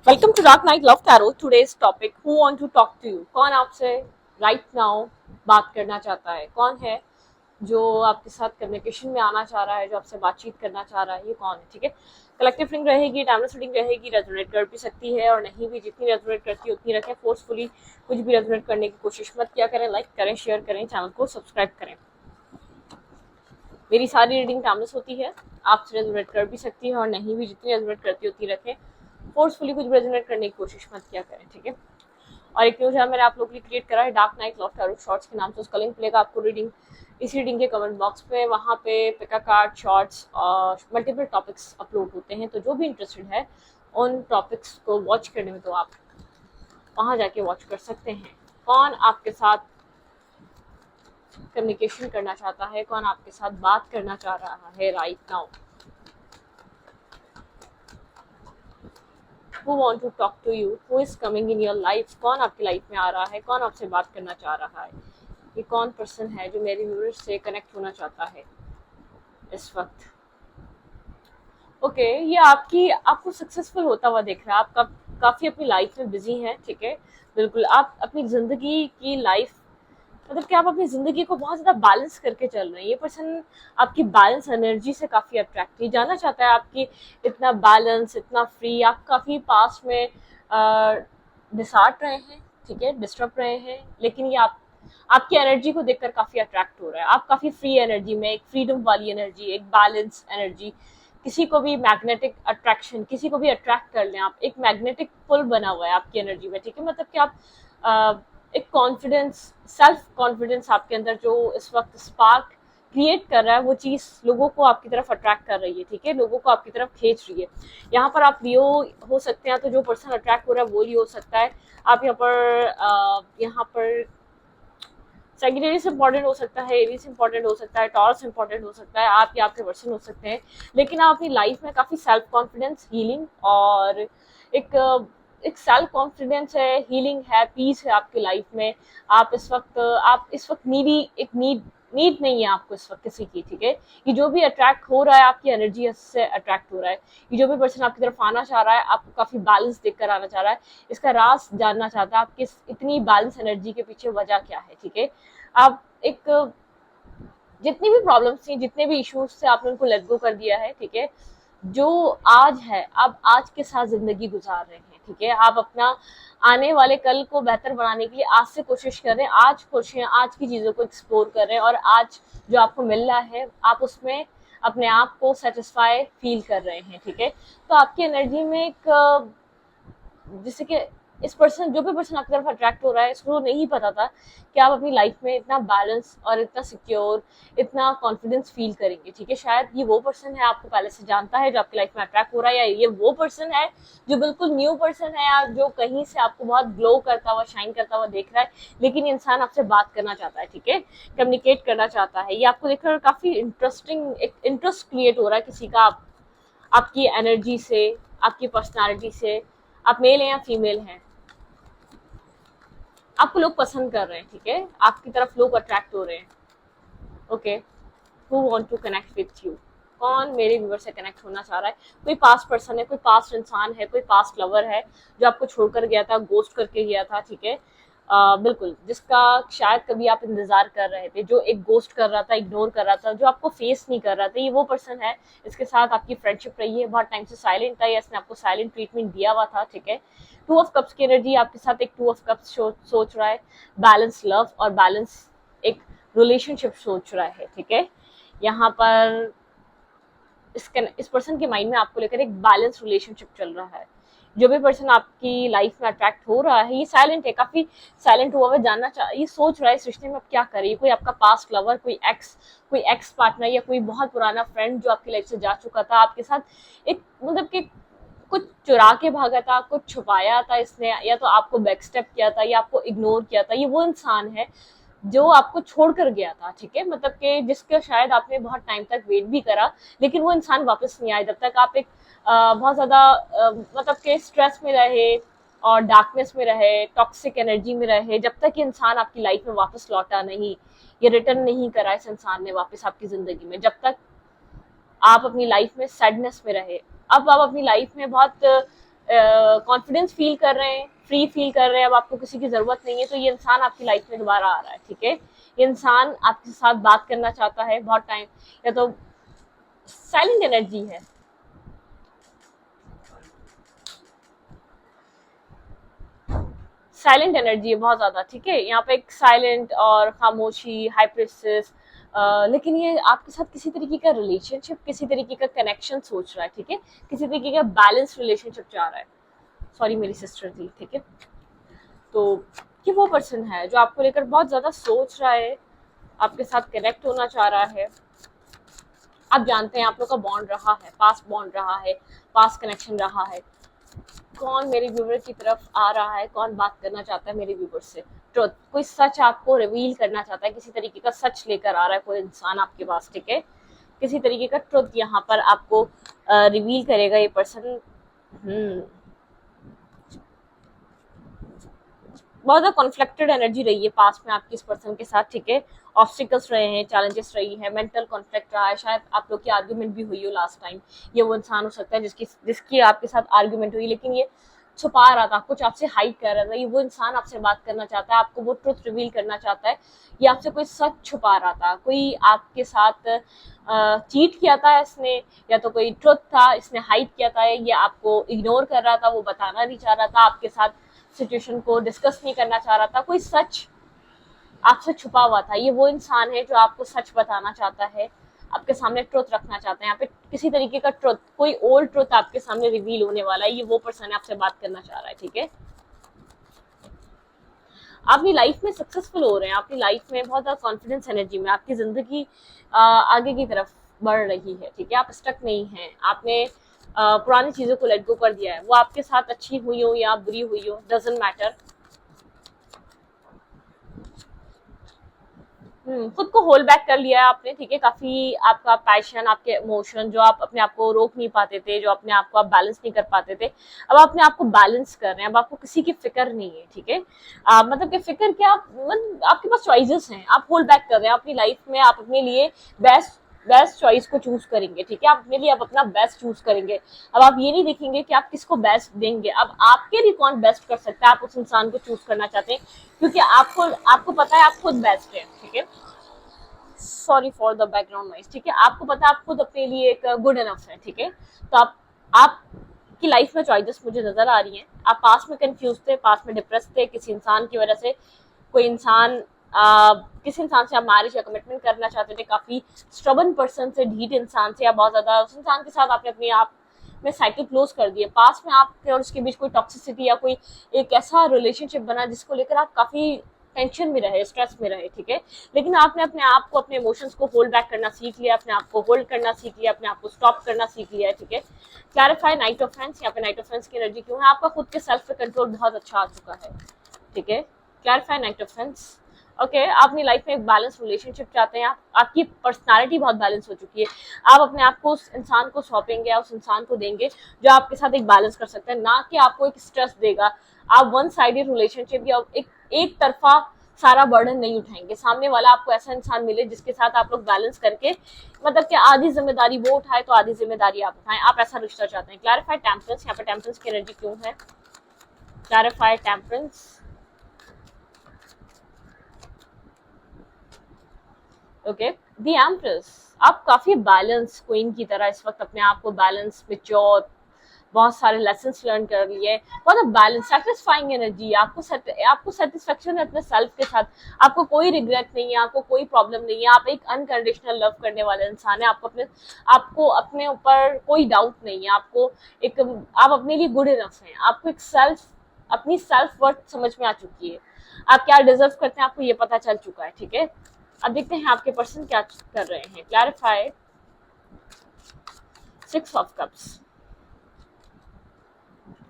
Welcome to dark night love tarot. Today's topic who want to talk to you. कौन आपसे right now बात करना चाहता है? कौन है जो आपके साथ कम्युनिकेशन में आना चाह रहा है, जो आपसे बातचीत करना चाह रहा है? ये कौन है? ठीक है, कलेक्टिव रीडिंग रहेगी, टाइमलेस रीडिंग रहेगी, रेजोनेट कर भी सकती है और नहीं भी। जितनी रेजोनेट करती है उतनी रखें। फोर्सफुली कुछ भी रेजोनेट करने की कोशिश मत किया करें। लाइक करें, शेयर करें, चैनल को सब्सक्राइब करें। मेरी सारी रीडिंग टाइमलेस होती है, आपसे रेजोनेट कर भी सकती है और नहीं भी। जितनी रेजोनेट करती है उतनी रखें। फोर्सफुली कुछ रेजोनेट करने की कोशिश मत किया करें, ठीक है। और एक न्यूज है मैंने आप लोगों के लिए क्रिएट करा है, dark night love tarot shorts के नाम से। उसका लिंक मिलेगा आपको रीडिंग इस रीडिंग के कमेंट बॉक्स में। वहाँ पे पिका कार्ड, शॉर्ट्स और मल्टीपल टॉपिक्स अपलोड होते हैं, तो जो भी इंटरेस्टेड है उन टॉपिक्स को वॉच करने में, तो आप वहाँ जाके वॉच कर सकते हैं। कौन आपके साथ कम्युनिकेशन करना चाहता है, कौन आपके साथ बात करना चाह रहा है right now? Who want to talk to you? Who is coming in your life? कौन आपकी लाइफ में आ रहा है? कौन आपसे बात करना चाह रहा है? ये कौन पर्सन है जो मेरी व्यूअर्स से कनेक्ट होना चाहता है इस वक्त? ओके, ये आपको सक्सेसफुल होता हुआ दिख रहा है। आप काफी अपनी लाइफ में बिजी हैं, ठीक है। बिल्कुल, आप अपनी जिंदगी की लाइफ, मतलब कि आप अपनी जिंदगी को बहुत ज्यादा बैलेंस करके चल रहे हैं। ये पर्सन आपकी बैलेंस एनर्जी से काफी अट्रैक्ट है, जानना चाहता है आपकी इतना बैलेंस, इतना फ्री। आप काफी पास में डिसार्ट रहे हैं, ठीक है, डिस्टर्ब रहे हैं, लेकिन ये आपकी एनर्जी को देखकर काफी अट्रैक्ट हो रहा है। आप काफी फ्री एनर्जी में, एक फ्रीडम वाली एनर्जी, एक बैलेंस एनर्जी। किसी को भी मैग्नेटिक अट्रैक्शन, किसी को भी अट्रैक्ट कर लें आप, एक मैग्नेटिक पुल बना हुआ है आपकी एनर्जी में, ठीक है। मतलब कि आप एक कॉन्फिडेंस, सेल्फ कॉन्फिडेंस आपके अंदर जो इस वक्त स्पार्क क्रिएट कर रहा है, वो चीज लोगों को आपकी तरफ अट्रैक्ट कर रही है, ठीक है, लोगों को आपकी तरफ खींच रही है। यहाँ पर आप लियो हो सकते हैं, तो जो पर्सन अट्रैक्ट हो रहा है वो लियो हो सकता है। आप यहाँ पर सेगिटेरियस इंपॉर्टेंट हो सकता है, एरीज इंपॉर्टेंट हो सकता है, टॉरस इंपॉर्टेंट हो सकता है, आप या आपके पर्सन हो सकते हैं। लेकिन आप अपनी लाइफ में काफी सेल्फ कॉन्फिडेंस, हीलिंग और एक एक सेल्फ कॉन्फिडेंस है, हीलिंग है, पीस है आपकी लाइफ में। आप इस वक्त नीडी, एक नीड नहीं है आपको इस वक्त किसी की, ठीक है। ये जो भी अट्रैक्ट हो रहा है, आपकी एनर्जी से अट्रैक्ट हो रहा है। ये जो भी पर्सन आपकी तरफ आना चाह रहा है, आपको काफी बैलेंस देखकर आना चाह रहा है, इसका राज जानना चाहता है आपकी इतनी बैलेंस एनर्जी के पीछे वजह क्या है, ठीक है। आप एक जितनी भी प्रॉब्लम्स थी, जितने भी इश्यूज थे, आपने उनको लेट गो कर दिया है, ठीक है। जो आज है, आप आज के साथ जिंदगी गुजार रहे हैं, ठीक है। आप अपना आने वाले कल को बेहतर बनाने के लिए आज से कोशिश कर रहे हैं, आज खुश हैं, आज की चीजों को एक्सप्लोर कर रहे हैं, और आज जो आपको मिल रहा है आप उसमें अपने आप को सेटिस्फाई फील कर रहे हैं, ठीक है। तो आपकी एनर्जी में एक, जैसे कि इस पर्सन, जो भी पर्सन आपकी तरफ अट्रैक्ट हो रहा है, इसको नहीं पता था कि आप अपनी लाइफ में इतना बैलेंस और इतना सिक्योर, इतना कॉन्फिडेंस फील करेंगे, ठीक है। शायद ये वो पर्सन है, आपको पहले से जानता है, जो आपकी लाइफ में अट्रैक्ट हो रहा है, या ये वो पर्सन है जो बिल्कुल न्यू पर्सन है, या जो कहीं से आपको बहुत ग्लो करता हुआ, शाइन करता हुआ देख रहा है, लेकिन इंसान आपसे बात करना चाहता है, ठीक है, कम्युनिकेट करना चाहता है। ये आपको देखकर काफी इंटरेस्टिंग, एक इंटरेस्ट क्रिएट हो रहा है किसी का आपकी एनर्जी से, आपकी पर्सनालिटी से। आप मेल हैं या फीमेल हैं, आपको लोग पसंद कर रहे हैं, ठीक है, आपकी तरफ लोग अट्रैक्ट हो रहे हैं। Okay, who want to connect with you? कौन मेरे व्यूअर से कनेक्ट होना चाह रहा है? कोई पास्ट पर्सन है, कोई पास्ट इंसान है, कोई पास्ट लवर है जो आपको छोड़कर गया था, गोस्ट करके गया था, ठीक है। बिल्कुल, जिसका शायद कभी आप इंतजार कर रहे थे, जो एक गोस्ट कर रहा था, इग्नोर कर रहा था, जो आपको फेस नहीं कर रहा था, ये वो पर्सन है। इसके साथ आपकी फ्रेंडशिप रही है, बहुत टाइम से साइलेंट था, या इसने आपको साइलेंट ट्रीटमेंट दिया हुआ था, ठीक है। टू ऑफ कप्स की एनर्जी आपके साथ, एक टू ऑफ कप्स सोच रहा है बैलेंस लव और बैलेंस एक रिलेशनशिप सोच रहा है, ठीक है। यहाँ पर इस पर्सन के माइंड में आपको लेकर एक बैलेंस रिलेशनशिप चल रहा है। जो भी पर्सन आपकी लाइफ में अट्रैक्ट हो रहा है, ये साइलेंट है, काफी साइलेंट हुआ है, ये सोच रहा है इस रिश्ते में आप क्या करें। कोई आपका पास्ट लवर, कोई एक्स पार्टनर, या कोई बहुत पुराना फ्रेंड जो आपकी लाइफ से जा चुका था, आपके साथ एक, मतलब कि कुछ चुरा के भागा था, कुछ छुपाया था इसने, या तो आपको बैकस्टेप किया था, या आपको इग्नोर किया था। ये वो इंसान है जो आपको छोड़कर गया था, ठीक है, मतलब कि जिसका शायद आपने बहुत टाइम तक वेट भी करा, लेकिन वो इंसान वापस नहीं आया। जब तक आप एक बहुत ज्यादा मतलब कि स्ट्रेस में रहे और डार्कनेस में रहे, टॉक्सिक एनर्जी में रहे, जब तक ये इंसान आपकी लाइफ में वापस लौटा नहीं, ये रिटर्न नहीं करा इस इंसान ने वापस आपकी जिंदगी में, जब तक आप अपनी लाइफ में सैडनेस में रहे। अब आप अपनी लाइफ में बहुत कॉन्फिडेंस फील कर रहे हैं, फ्री फील कर रहे हैं, अब आपको किसी की जरूरत नहीं है, तो ये इंसान आपकी लाइफ में दोबारा आ रहा है, ठीक है। ये इंसान आपके साथ बात करना चाहता है बहुत टाइम, या तो साइलेंट एनर्जी है, साइलेंट एनर्जी है बहुत ज्यादा, ठीक है। यहाँ पे एक साइलेंट और खामोशी, हाइप्रेसिस, लेकिन ये आपके साथ किसी तरीके का रिलेशनशिप, किसी तरीके का कनेक्शन सोच रहा है, ठीक है। किसी तरीके का बैलेंस रिलेशनशिप चाह रहा है। सॉरी मेरी सिस्टर थी, ठीक है। तो ये वो पर्सन है जो आपको लेकर बहुत ज्यादा सोच रहा है, आपके साथ कनेक्ट होना चाह रहा है। आप जानते हैं आप लोग का बॉन्ड रहा है, पास बॉन्ड रहा है, पास कनेक्शन रहा है। कौन मेरे व्यूवर की तरफ आ रहा है, कौन बात करना चाहता है मेरे व्यूवर से, ट्रुथ, कोई सच आपको रिवील करना चाहता है, किसी तरीके का सच लेकर आ रहा है कोई इंसान आपके पास, ठीक है। किसी तरीके का ट्रुथ यहाँ पर आपको रिवील करेगा ये पर्सन। बहुत ज्यादा कॉन्फ्लिक्टेड एनर्जी रही है पास में आपकी इस पर्सन के साथ, ठीक है। ऑब्स्टिकल्स रहे हैं, चैलेंजेस रही है, मेंटल कॉन्फ्लिक्ट रहा है, शायद आप लोग की आर्ग्यूमेंट भी हुई हो लास्ट टाइम। ये वो इंसान हो सकता है जिसकी आपके साथ आर्ग्यूमेंट हुई, लेकिन ये छुपा रहा था, कुछ आपसे हाइड कर रहा था। ये वो इंसान आपसे बात करना चाहता है, आपको वो ट्रुथ रिवील करना चाहता है। ये आपसे कोई सच छुपा रहा था, कोई आपके साथ चीट किया था इसने, या तो कोई ट्रुथ था इसने हाइड किया था, ये आपको इग्नोर कर रहा था, वो बताना नहीं चाह रहा था, आपके साथ सिचुएशन को डिस्कस नहीं करना चाह रहा था, कोई सच आपसे छुपा हुआ था। ये वो इंसान है जो आपको सच बताना चाहता है, आपके सामने ट्रुथ रखना चाहता है। यहाँ पे किसी तरीके का ट्रुथ, कोई ओल्ड ट्रुथ आपके सामने रिवील होने वाला है। ये वो पर्सन है आपसे बात करना चाह रहा है, ठीक है। आप अपनी लाइफ में सक्सेसफुल हो रहे हैं, अपनी लाइफ में बहुत ज्यादा कॉन्फिडेंस एनर्जी में, आपकी जिंदगी आगे की तरफ बढ़ रही है, ठीक है। आप स्टक नहीं है, आपने पुरानी चीजों को लेट गो कर दिया है। वो आपके साथ अच्छी हुई हो या बुरी हुई हो, डजंट मैटर। खुद को होल्ड बैक कर लिया है आपने, ठीक है। काफी आपका पैशन, आपके इमोशन जो आप अपने आप को रोक नहीं पाते थे, जो अपने आप को आप बैलेंस नहीं कर पाते थे, अब आप अपने आप को बैलेंस कर रहे हैं। अब आपको किसी की फिक्र नहीं है, ठीक है। मतलब कि फिक्र क्या, मतलब आपके पास चॉइसेस हैं, आप होल्ड बैक कर रहे हैं अपनी लाइफ में। आप अपने लिए बेस्ट बेस्ट चॉइस को चूज करेंगे, ठीक है। आप अपने लिए अब अपना बेस्ट चूज करेंगे। अब आप ये नहीं देखेंगे कि आप किसको बेस्ट देंगे, अब आपके लिए कौन बेस्ट कर सकता है, आप उस इंसान को चूज करना चाहते हैं, क्योंकि आपको पता है आप खुद बेस्ट है, ठीक है। Sorry for the background noise, ठीक है। आपको पता है आप खुद अपने लिए एक गुड इनफ है, ठीक है। तो आप की लाइफ में चॉइसेस मुझे नजर आ रही हैं। आप पास में कंफ्यूज थे, पास में डिप्रेस थे किसी इंसान की वजह से। कोई इंसान किसी इंसान से आप मैरिज या कमिटमेंट करना चाहते थे, काफी स्ट्रबन पर्सन से, ढीठ इंसान से, या बहुत ज्यादा उस इंसान के साथ आपने अपने आप में साइकिल क्लोज कर दिए। पास में आपके और उसके बीच कोई टॉक्सिसिटी या कोई एक ऐसा रिलेशनशिप बना जिसको लेकर आप काफी टेंशन में रहे, स्ट्रेस में रहे, ठीक है। लेकिन आपने अपने आप को, अपने इमोशंस को होल्ड बैक करना सीख लिया, अपने आप को होल्ड करना सीख लिया, अपने आप को स्टॉप करना सीख लिया है, ठीक है। क्लैरिफाई नाइट ऑफ फ्रेंड्स, यहाँ पे नाइट ऑफ फ्रेंड्स की एनर्जी क्यों है, आपका खुद के सेल्फ पे कंट्रोल बहुत अच्छा आ चुका है, ठीक है। Clarify night of friends, okay. आप अपनी लाइफ में एक बैलेंस रिलेशनशिप चाहते हैं, आपकी पर्सनालिटी बहुत बैलेंस हो चुकी है। आप अपने आप को उस इंसान को सौंपेंगे या उस इंसान को देंगे जो आपके साथ एक बैलेंस कर सकता है, ना कि आपको एक स्ट्रेस देगा। आप वन साइडेड रिलेशनशिप या एक तरफा सारा बर्डन नहीं उठाएंगे। सामने वाला आपको ऐसा इंसान मिले जिसके साथ आप लोग बैलेंस करके, मतलब कि आधी जिम्मेदारी वो उठाए तो आधी जिम्मेदारी आप उठाएं, आप ऐसा रिश्ता चाहते हैं। क्लैरिफाई टेम्परेंस, यहाँ पे टेम्परेंस की एनर्जी क्यों है, clarify temperance, okay. The empress, आप काफी बैलेंस क्वीन की तरह इस वक्त अपने आप को बैलेंस, मेच्योर, बहुत सारे लेसन्स लर्न कर लिए, बहुत बैलेंस, सेटिस्फाइंग एनर्जी। आपको सेटिस्फेक्शन है अपने सेल्फ के साथ, आपको कोई रिग्रेट नहीं है, आपको कोई प्रॉब्लम नहीं है, आप एक अनकंडीशनल लव करने वाले इंसान है। आपको अपने ऊपर कोई डाउट नहीं है, आप अपने लिए गुड इनफ हैं, आपको अपनी सेल्फ वर्थ समझ में आ चुकी है, आप क्या डिजर्व करते हैं आपको ये पता चल चुका है, ठीक है। अब देखते हैं आपके पर्सन क्या कर रहे हैं। क्लैरिफाई 6 ऑफ कप्स,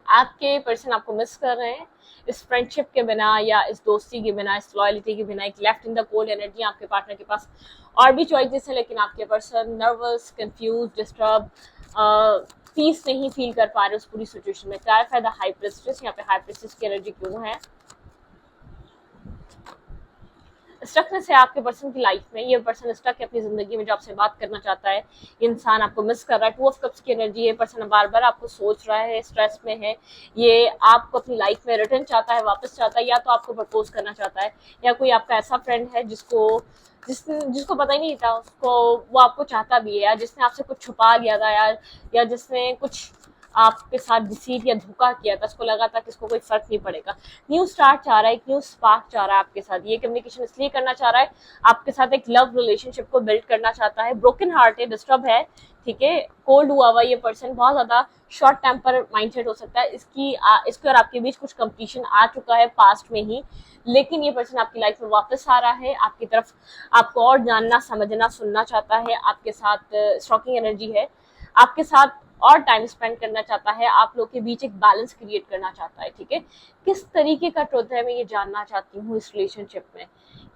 आपके पर्सन आपको मिस कर रहे हैं। इस फ्रेंडशिप के बिना या इस दोस्ती के बिना, इस लॉयल्टी के बिना, एक left in the cold energy आपके पार्टनर के पास। और भी चॉइसेस है, लेकिन आपके person nervous, confuse, disturb, peace नहीं फील कर पा रहे उस पूरी सिचुएशन में। क्लैरिफाई द हाई प्रिस्टेस, यहाँ पे हाई प्रिस्टेस की एनर्जी क्यों है। स्टकनेस है आपके पर्सन की लाइफ में, ये पर्सन स्टक है अपनी जिंदगी में जो आपसे बात करना चाहता है, ये इंसान आपको मिस कर रहा है। 2 ऑफ कप्स की एनर्जी है, पर्सन बार बार आपको सोच रहा है, स्ट्रेस में है, ये आपको अपनी लाइफ में रिटर्न चाहता है, वापस चाहता है, या तो आपको प्रपोज करना चाहता है, या कोई आपका ऐसा फ्रेंड है जिसको पता ही नहीं था उसको, वो आपको चाहता भी है, या जिसने आपसे कुछ छुपा लिया था, या जिसने कुछ आपके साथ डिसीट या धोखा किया था, उसको लगा था कि इसको कोई फर्क नहीं पड़ेगा। न्यू स्टार्ट चाह रहा है, एक न्यू स्पार्क चाह रहा है आपके साथ, ये कम्युनिकेशन इसलिए करना चाह रहा है, आपके साथ एक लव रिलेशनशिप को बिल्ड करना चाहता है। ब्रोकन हार्ट है, डिस्टर्ब है, ठीक है, कोल्ड हुआ हुआ ये पर्सन, बहुत ज्यादा शॉर्ट टेम्पर माइंडसेट हो सकता है, इसके और आपके बीच कुछ कंपटीशन आ चुका है पास्ट में ही, लेकिन ये पर्सन आपकी लाइफ में वापस आ रहा है आपकी तरफ, आपको और जानना, समझना, सुनना चाहता है, आपके साथ स्टॉकिंग एनर्जी है, आपके साथ और टाइम स्पेंड करना चाहता है, आप लोग के बीच एक बैलेंस क्रिएट करना चाहता है, ठीक है। किस तरीके का ट्रुथ है, मैं ये जानना चाहती हूँ इस रिलेशनशिप में,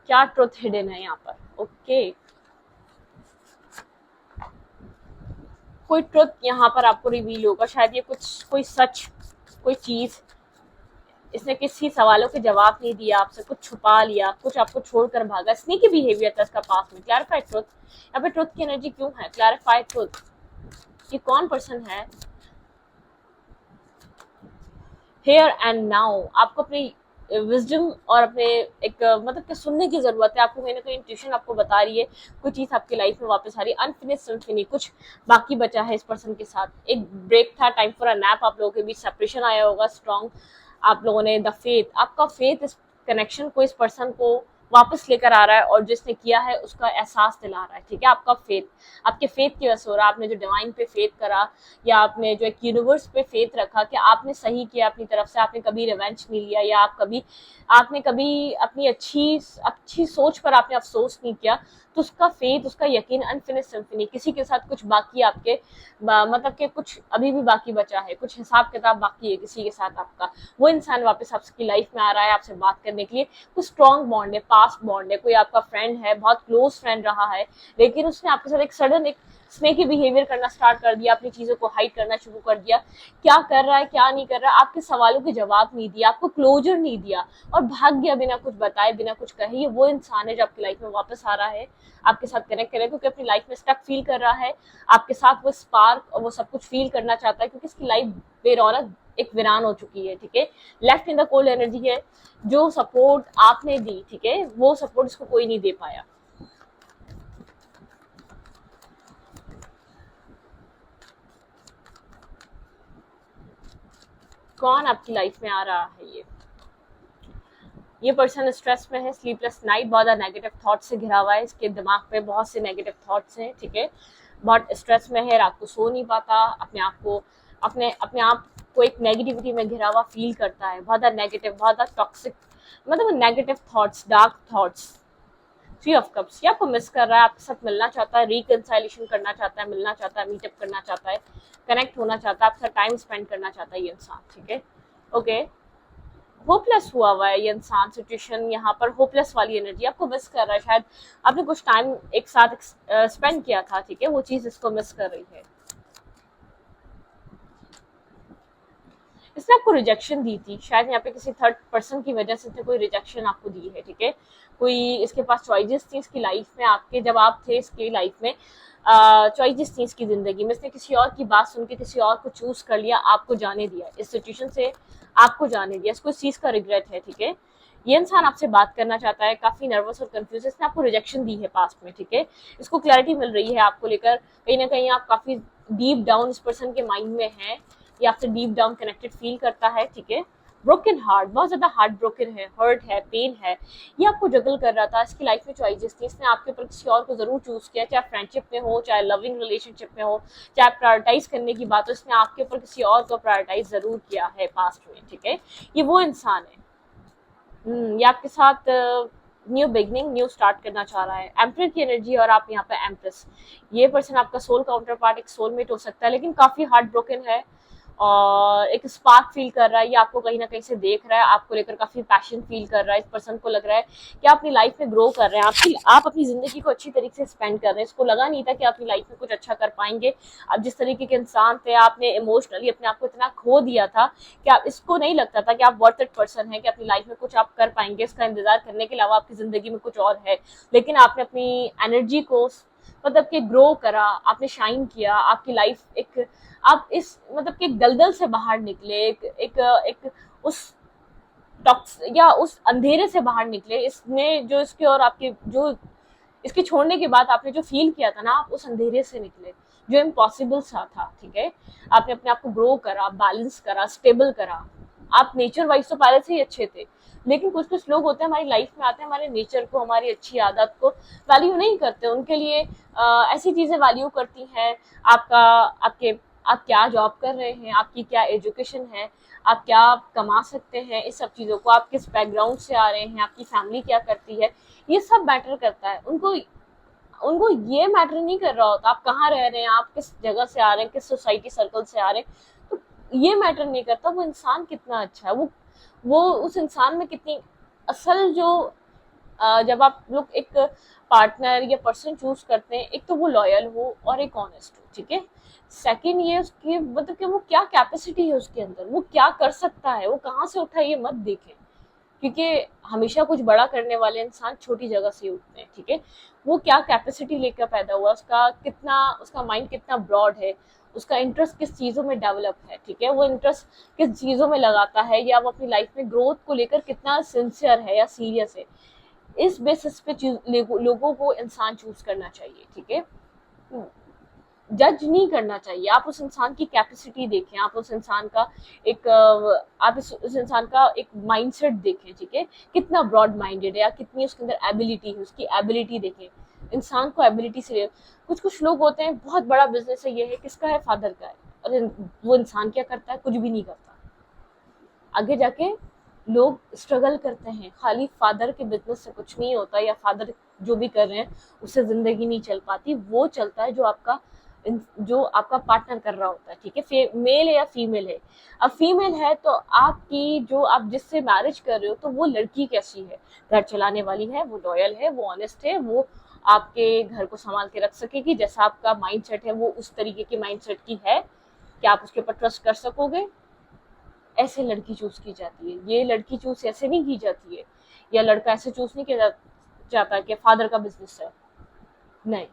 क्या ट्रुथ हिडन है यहाँ पर। ओके, कोई ट्रुथ यहाँ पर आपको रिवील होगा, शायद ये कोई सच, कोई चीज, इसने किसी सवालों के जवाब नहीं दिया, आपसे कुछ छुपा लिया, कुछ आपको छोड़कर भागा, स्नीकी बिहेवियर था इसका पास में। क्लैरिफाइड ट्रुथ, यहाँ पे ट्रुथ की एनर्जी क्यों है, क्लैरिफाइड ट्रुथ, ये कौन पर्सन है। हेयर एंड नाउ आपको अपनी विजडम और अपने एक मतलब कि सुनने की जरूरत है, आपको कहीं ना कहीं इंट्यूशन आपको बता रही है कोई चीज आपकी लाइफ में वापस आ रही है, अनफिनिश सिम्फनी, कुछ बाकी बचा है इस पर्सन के साथ, एक ब्रेक था, टाइम फॉर अ नैप, आप लोगों के बीच सेपरेशन आया होगा स्ट्रॉन्ग, आप लोगों ने द फेथ, आपका फेथ इस कनेक्शन को, इस पर्सन को वापस लेकर आ रहा है, और जिसने किया है उसका एहसास दिला रहा है, ठीक है। आपका फेथ, आपके फेथ की वजह से हो रहा है, आपने जो डिवाइन पे फेथ करा, या आपने जो एक यूनिवर्स पे फेथ रखा कि आपने सही किया अपनी तरफ से, आपने कभी रिवेंज नहीं लिया, या आपने कभी अपनी अच्छी सोच पर आपने अफसोस नहीं किया, तो उसका फेथ, उसका यकीन, अनफिनिश सिम्फनी, किसी के साथ कुछ बाकी आपके मतलब कि कुछ अभी भी बाकी बचा है, कुछ हिसाब किताब बाकी है किसी के साथ आपका, वो इंसान वापस आपकी लाइफ में आ रहा है आपसे बात करने के लिए, कुछ स्ट्रॉन्ग बॉन्ड है, पास्ट बॉन्ड है, कोई आपका फ्रेंड है, बहुत क्लोज फ्रेंड रहा है, लेकिन उसने आपके साथ एक सडन एक स्नेकी बिहेवियर करना स्टार्ट कर दिया, अपनी चीजों को हाइड करना शुरू कर दिया, क्या कर रहा है क्या नहीं कर रहा है, आपके सवालों के जवाब नहीं दिया, आपको क्लोजर नहीं दिया, और भाग गया बिना कुछ बताए, बिना कुछ कहे। वो इंसान है जो आपकी लाइफ में वापस आ रहा है, आपके साथ कनेक्ट करे, क्योंकि अपनी लाइफ में स्टक फील कर रहा है, आपके साथ वो स्पार्क और वो सब कुछ फील करना चाहता है, क्योंकि इसकी लाइफ बेरौनक एक वीरान हो चुकी है, ठीक है। Left in the cold energy है, जो सपोर्ट आपने दी, ठीक है, वो सपोर्ट इसको कोई नहीं दे पाया। कौन आपकी लाइफ में आ रहा है, ये पर्सन स्ट्रेस में है, स्लीपलेस नाइट, बहुत ज्यादा नेगेटिव थॉट से घिरा हुआ है, इसके दिमाग पे बहुत से नेगेटिव थॉट्स हैं, ठीक है, बहुत स्ट्रेस में है, रात को सो नहीं पाता, अपने आप को एक नेगेटिविटी में घिरा हुआ फील करता है, बहुत ज्यादा नेगेटिव, बहुत ज्यादा टॉक्सिक, मतलब negative thoughts, dark thoughts. 3 of cups, ये आपको मिस कर रहा है, आपके साथ मिलना चाहता है, रिकंसाइलेशन करना चाहता है, मिलना चाहता है, मीटअप करना चाहता है, कनेक्ट होना चाहता है, आपके साथ टाइम स्पेंड करना चाहता है ये इंसान, ठीक है। ओके, होपलेस हुआ है ये इंसान, सिचुएशन यहाँ पर होपलेस वाली एनर्जी आपको मिस कर रहा है, शायद आपने कुछ टाइम एक साथ स्पेंड किया था, ठीक है, वो चीज इसको मिस कर रही है। इसने आपको रिजेक्शन दी थी, शायद यहाँ पे किसी थर्ड पर्सन की वजह से कोई रिजेक्शन आपको दी है, ठीक है, कोई इसके पास चॉइसेस थी इसकी लाइफ में, आपके जब आप थे इसकी लाइफ में चॉइसेस थी इसकी जिंदगी में, इसने किसी और की बात सुन के किसी और को चूज कर लिया, आपको जाने दिया, इस सिचुएशन से आपको जाने दिया, इसको इस चीज का रिग्रेट है, ठीक है। ये इंसान आपसे बात करना चाहता है, काफी नर्वस और कंफ्यूज, इसने आपको रिजेक्शन दी है पास्ट में, ठीक है, इसको क्लैरिटी मिल रही है आपको लेकर, कहीं ना कहीं आप काफी डीप डाउन इस पर्सन के माइंड में है, या आपसे डीप डाउन कनेक्टेड फील करता है, ठीक है। ब्रोकन हार्ट, बहुत ज्यादा हार्ट ब्रोकन है, हर्ट है, पेन है, ये आपको जगल कर रहा था, इसकी लाइफ में चॉइसेस थी, इसने आपके ऊपर किसी और को जरूर चूज किया, चाहे फ्रेंडशिप में हो, चाहे लविंग रिलेशनशिप में हो, चाहे प्रायोरिटाइज करने की बात हो, इसने आपके ऊपर किसी और को प्रायोरिटाइज जरूर किया है पास्ट में, ठीक है। ये वो इंसान है, ये आपके साथ न्यू बिगनिंग, न्यू स्टार्ट करना चाह रहा है, एम्परर की एनर्जी, और आप यहाँ पे एम्प्रेस, ये पर्सन आपका सोल काउंटर पार्ट, एक सोलमेट हो सकता है, लेकिन काफी हार्ट ब्रोकन है, और एक स्पार्क फील कर रहा है, या आपको कहीं ना कहीं से देख रहा है, आपको लेकर काफी पैशन फील कर रहा है, इस पर्सन को लग रहा है कि आप अपनी लाइफ में ग्रो कर रहे हैं, आप अपनी जिंदगी को अच्छी तरीके से स्पेंड कर रहे हैं। इसको लगा नहीं था कि आप अपनी लाइफ में कुछ अच्छा कर पाएंगे। आप जिस तरीके के इंसान थे, आपने इमोशनली अपने आप को इतना खो दिया था कि आप इसको नहीं लगता था कि आप वर्थ इट पर्सन है, कि अपनी लाइफ में कुछ आप कर पाएंगे। इसका इंतजार करने के अलावा आपकी जिंदगी में कुछ और है। लेकिन आपने अपनी एनर्जी को मतलब कि ग्रो करा, आपने शाइन किया, आपकी लाइफ एक, आप इस मतलब कि एक दलदल से बाहर निकले, एक उस टॉक्स या उस अंधेरे से बाहर निकले। इसने जो इसके और आपके जो इसके छोड़ने के बाद आपने जो फील किया था ना, आप उस अंधेरे से निकले जो इम्पॉसिबल सा था। ठीक है, आपने अपने आप को ग्रो करा, बैलेंस करा, स्टेबल करा। आप नेचर वाइज तो पहले से ही अच्छे थे, लेकिन कुछ कुछ लोग होते हैं हमारी लाइफ में आते हैं, हमारे नेचर को, हमारी अच्छी आदत को वैल्यू नहीं करते। उनके लिए ऐसी चीजें वैल्यू करती हैं, आपका आपके आप क्या जॉब कर रहे हैं, आपकी क्या एजुकेशन है, आप क्या कमा सकते हैं, इस सब चीज़ों को, आप किस बैकग्राउंड से आ रहे हैं, आपकी फैमिली क्या करती है, ये सब मैटर करता है। उनको उनको ये मैटर नहीं कर रहा होता आप कहाँ रह रहे हैं, आप किस जगह से आ रहे हैं, किस सोसाइटी सर्कल से आ रहे हैं। तो ये मैटर नहीं करता वो इंसान कितना अच्छा है, वो उस इंसान में कितनी असल जो जब आप लोग एक पार्टनर या पर्सन चूज करते हैं, एक तो वो लॉयल हो और एक ऑनेस्ट हो। ठीक है, सेकंड ये उसकी मतलब कि वो क्या कैपेसिटी है उसके अंदर, वो क्या कर सकता है, वो कहाँ से उठा है, ये मत देखें। क्योंकि हमेशा कुछ बड़ा करने वाले इंसान छोटी जगह से उठते हैं। ठीक है, वो क्या कैपेसिटी लेकर पैदा हुआ, उसका माइंड कितना ब्रॉड है, उसका इंटरेस्ट किस चीज़ों में डेवलप है। ठीक है, वो इंटरेस्ट किस चीज़ों में लगाता है, या वो अपनी लाइफ में ग्रोथ को लेकर कितना सिंसियर है या सीरियस है। इस बेसिस पे लोगों को इंसान चूज करना चाहिए। ठीक है, जज नहीं करना चाहिए। आप उस इंसान की कैपेसिटी देखें, आप उस इंसान का उस इंसान का एक माइंडसेट देखें। ठीक है, कितना ब्रॉड माइंडेड है, या कितनी उसके अंदर एबिलिटी है, उसकी एबिलिटी देखें। इंसान को एबिलिटी से कुछ कुछ लोग होते हैं, बहुत बड़ा बिजनेस है, ये है किसका है, फादर का है। अरे वो इंसान क्या करता है, कुछ भी नहीं करता। आगे जाके लोग स्ट्रगल करते हैं, खाली फादर के बिजनेस से कुछ नहीं होता, या फादर जो भी कर रहे हैं उससे जिंदगी नहीं चल पाती। वो चलता है जो आपका पार्टनर कर रहा होता है। ठीक है, मेल है या फीमेल है। अब फीमेल है तो आपकी जो आप जिससे मैरिज कर रहे हो, तो वो लड़की कैसी है, घर चलाने वाली है, वो लॉयल है, वो ऑनेस्ट है, वो आपके घर को संभाल के रख सकेगी, जैसा आपका माइंडसेट है वो उस तरीके की माइंडसेट की है कि आप उसके ऊपर ट्रस्ट कर सकोगे। ऐसे लड़की चूज की जाती है, ये लड़की चूज ऐसे नहीं की जाती है, या लड़का ऐसे चूज नहीं किया जाता कि फादर का बिजनेस है। नहीं,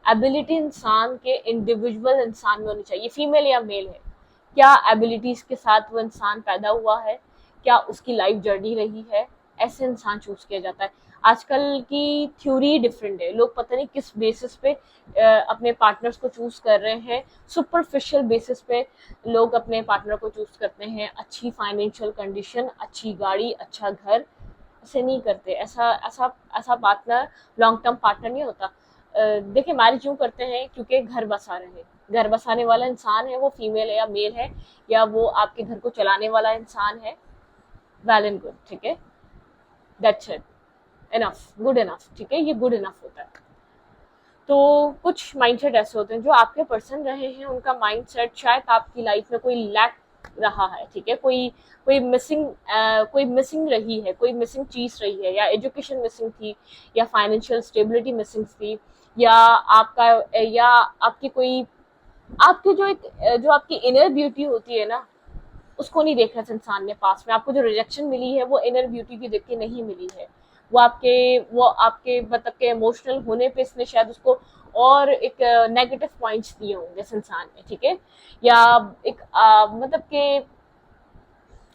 एबिलिटी इंसान के इंडिविजुअल इंसान में होनी चाहिए, फीमेल या मेल है, क्या एबिलिटीज के साथ वो इंसान पैदा हुआ है, क्या उसकी लाइफ जर्नी रही है, ऐसे इंसान चूज किया जाता है। आजकल की थ्योरी डिफरेंट है, लोग पता नहीं किस बेसिस पे अपने पार्टनर्स को चूज कर रहे हैं। सुपरफिशियल बेसिस पे लोग अपने पार्टनर को चूज करते हैं, अच्छी फाइनेंशियल कंडीशन, अच्छी गाड़ी, अच्छा घर, ऐसे नहीं करते। ऐसा ऐसा ऐसा पार्टनर लॉन्ग टर्म पार्टनर नहीं होता। देखिए, मैरिज यूँ करते हैं क्योंकि घर बसा रहे हैं, घर बसाने वाला इंसान है वो फीमेल है या मेल है, या वो आपके घर को चलाने वाला इंसान है, वेल एंड गुड। ठीक है, that's it, enough, good enough. ठीक है, ये गुड इनफ होता है। तो कुछ माइंडसेट ऐसे होते हैं जो आपके पर्सन रहे हैं, उनका माइंडसेट शायद आपकी लाइफ में कोई लैक रहा है। ठीक है, कोई मिसिंग रही है, कोई मिसिंग चीज रही है, या एजुकेशन मिसिंग थी, या फाइनेंशियल स्टेबिलिटी मिसिंग थी, या आपका या आपकी कोई आपकी जो आपकी इनर ब्यूटी होती है ना, उसको नहीं देखा इस इंसान ने पास में। आपको जो रिजेक्शन मिली है वो इनर ब्यूटी की देख के नहीं मिली है, वो आपके मतलब के इमोशनल होने पे इसने शायद उसको और एक नेगेटिव पॉइंट्स दिए होंगे इस इंसान ने। ठीक है, या एक मतलब के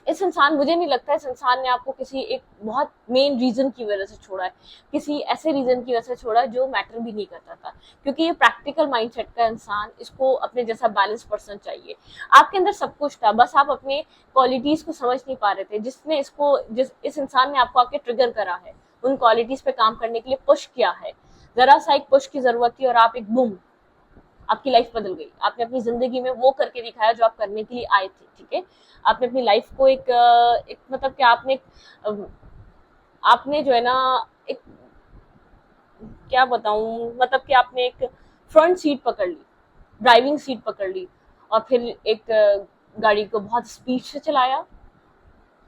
इस इंसान मुझे नहीं लगता इस इंसान ने आपको किसी एक बहुत मेन रीजन की वजह से छोड़ा है, किसी ऐसे रीजन की वजह से छोड़ा है जो मैटर भी नहीं करता था। क्योंकि ये प्रैक्टिकल माइंडसेट का इंसान, इसको अपने जैसा बैलेंस पर्सन चाहिए। आपके अंदर सब कुछ था, बस आप अपने क्वालिटीज को समझ नहीं पा रहे थे, इस इंसान ने आपको आके ट्रिगर करा है, उन क्वालिटीज पे काम करने के लिए पुश किया है। जरा सा एक पुश की जरूरत थी और आप एक बूम, आपकी लाइफ बदल गई। आपने अपनी जिंदगी में वो करके दिखाया जो आप करने के लिए आए थे। ठीक है, आपने अपनी लाइफ को एक मतलब कि आपने जो है ना, एक क्या बताऊं, मतलब कि आपने एक फ्रंट सीट पकड़ ली, ड्राइविंग सीट पकड़ ली, और फिर एक गाड़ी को बहुत स्पीड से चलाया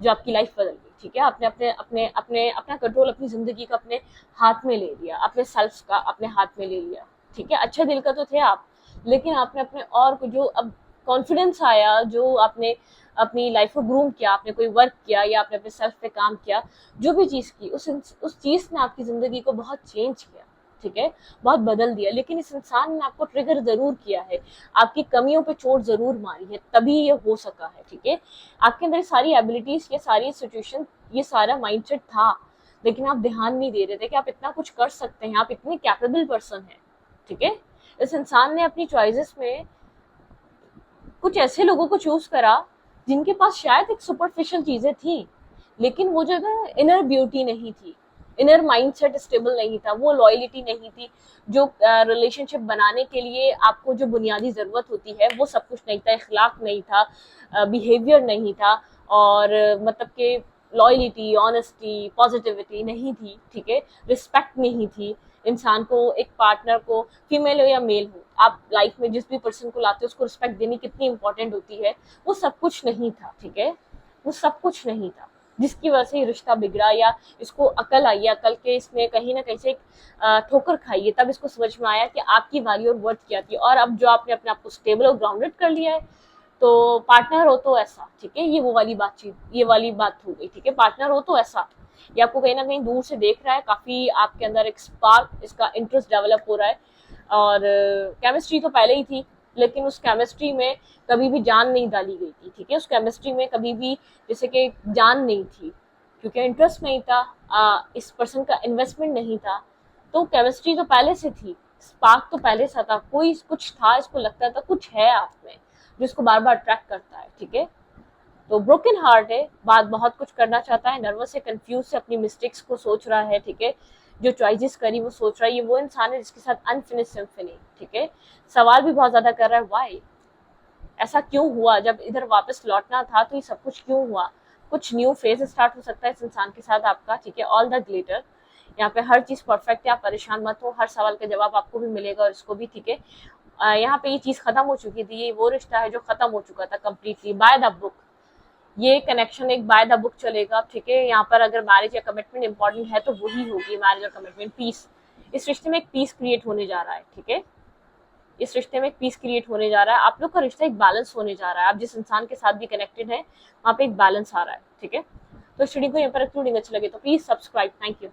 जो आपकी लाइफ बदल गई, ठीक है। आपने अपने अपने अपने अपना कंट्रोल अपनी जिंदगी का अपने हाथ में ले लिया, अपने सेल्फ का अपने हाथ में ले लिया, ठीक है। अच्छे दिल का तो थे आप, लेकिन आपने अपने और को जो अब कॉन्फिडेंस आया, जो आपने अपनी लाइफ को ग्रूम किया, आपने कोई वर्क किया या आपने अपने सेल्फ पे काम किया, जो भी चीज की, उस चीज ने आपकी जिंदगी को बहुत चेंज किया, ठीक है, बहुत बदल दिया। लेकिन इस इंसान ने आपको ट्रिगर जरूर किया है, आपकी कमियों पे चोट जरूर मारी है, तभी ये हो सका है, ठीक है। आपके अंदर सारी एबिलिटीज, ये सारी सिचुएशन, ये सारा माइंडसेट था, लेकिन आप ध्यान नहीं दे रहे थे कि आप इतना कुछ कर सकते हैं, आप इतने कैपेबल पर्सन हैं, ठीक है। इस इंसान ने अपनी चॉइसेस में कुछ ऐसे लोगों को चूज करा जिनके पास शायद एक सुपरफिशियल चीजें थी, लेकिन वो जगह इनर ब्यूटी नहीं थी, इनर माइंडसेट स्टेबल नहीं था, वो लॉयलिटी नहीं थी, जो रिलेशनशिप बनाने के लिए आपको जो बुनियादी जरूरत होती है वो सब कुछ नहीं था, इखलाक नहीं था, बिहेवियर नहीं था, और मतलब कि लॉयलिटी, ऑनेस्टी, पॉजिटिविटी नहीं थी, ठीक है, रिस्पेक्ट नहीं थी। इंसान को, एक पार्टनर को, फीमेल हो या मेल हो, आप लाइफ में जिस भी पर्सन को लाते हो उसको रिस्पेक्ट देनी कितनी इंपॉर्टेंट होती है, वो सब कुछ नहीं था, ठीक है, वो सब कुछ नहीं था, जिसकी वजह से ये रिश्ता बिगड़ा, या इसको अकल आई है, अकल के इसने कहीं ना कहीं से एक ठोकर खाई है, तब इसको समझ में आया कि आपकी वैल्यू और वर्थ क्या थी। और अब जो आपने अपने आप को स्टेबल और ग्राउंडेड कर लिया है, तो पार्टनर हो तो ऐसा, ठीक है, ये वो वाली बातचीत, ये वाली बात हो गई, ठीक है। पार्टनर हो तो ऐसा, ये आपको कहीं ना कहीं दूर से देख रहा है, काफी आपके अंदर एक स्पार्क, इसका इंटरेस्ट डेवलप हो रहा है, और केमिस्ट्री तो पहले ही थी, लेकिन उस केमिस्ट्री में कभी भी जान नहीं डाली गई थी, ठीक है। उस केमिस्ट्री में कभी भी जैसे कि जान नहीं थी, क्योंकि इंटरेस्ट नहीं था, इस पर्सन का इन्वेस्टमेंट नहीं था, तो केमिस्ट्री तो पहले से थी, स्पार्क तो पहले से था, कोई कुछ था, इसको लगता था कुछ है आप में जो इसको बार बार अट्रैक्ट करता है, ठीक है। तो ब्रोकन हार्ट है, बात बहुत कुछ करना चाहता है, नर्वस है, कंफ्यूज से अपनी मिस्टेक्स को सोच रहा है, ठीक है, जो चॉइसेस करी वो सोच रहा है। ये वो इंसान है जिसके साथ अनफिनिश सिम्फनी, ठीक है। सवाल भी बहुत ज्यादा कर रहा है, व्हाई, ऐसा क्यों हुआ, जब इधर वापस लौटना था तो ये सब कुछ क्यों हुआ। कुछ न्यू फेज स्टार्ट हो सकता है इस इंसान के साथ आपका, ठीक है। ऑल द ग्लिटर, यहाँ पे हर चीज परफेक्ट है, आप परेशान मत हो, हर सवाल का जवाब आपको भी मिलेगा और इसको भी, ठीक है। यहाँ पे ये चीज खत्म हो चुकी थी, ये वो रिश्ता है जो खत्म हो चुका था कम्प्लीटली, बाय द बुक। ये कनेक्शन एक बाय द बुक चलेगा, ठीक है। यहाँ पर अगर मैरिज या कमिटमेंट इंपॉर्टेंट है तो वही होगी, मैरिज और कमिटमेंट, पीस, इस रिश्ते में एक पीस क्रिएट होने जा रहा है, ठीक है। इस रिश्ते में एक पीस क्रिएट होने जा रहा है, आप लोग का रिश्ता एक बैलेंस होने जा रहा है, आप जिस इंसान के साथ भी कनेक्टेड है वहाँ पे एक बैलेंस आ रहा है, ठीक है। तो स्टडी को यहाँ पर अच्छी लगे तो प्लीज सब्सक्राइब, थैंक यू।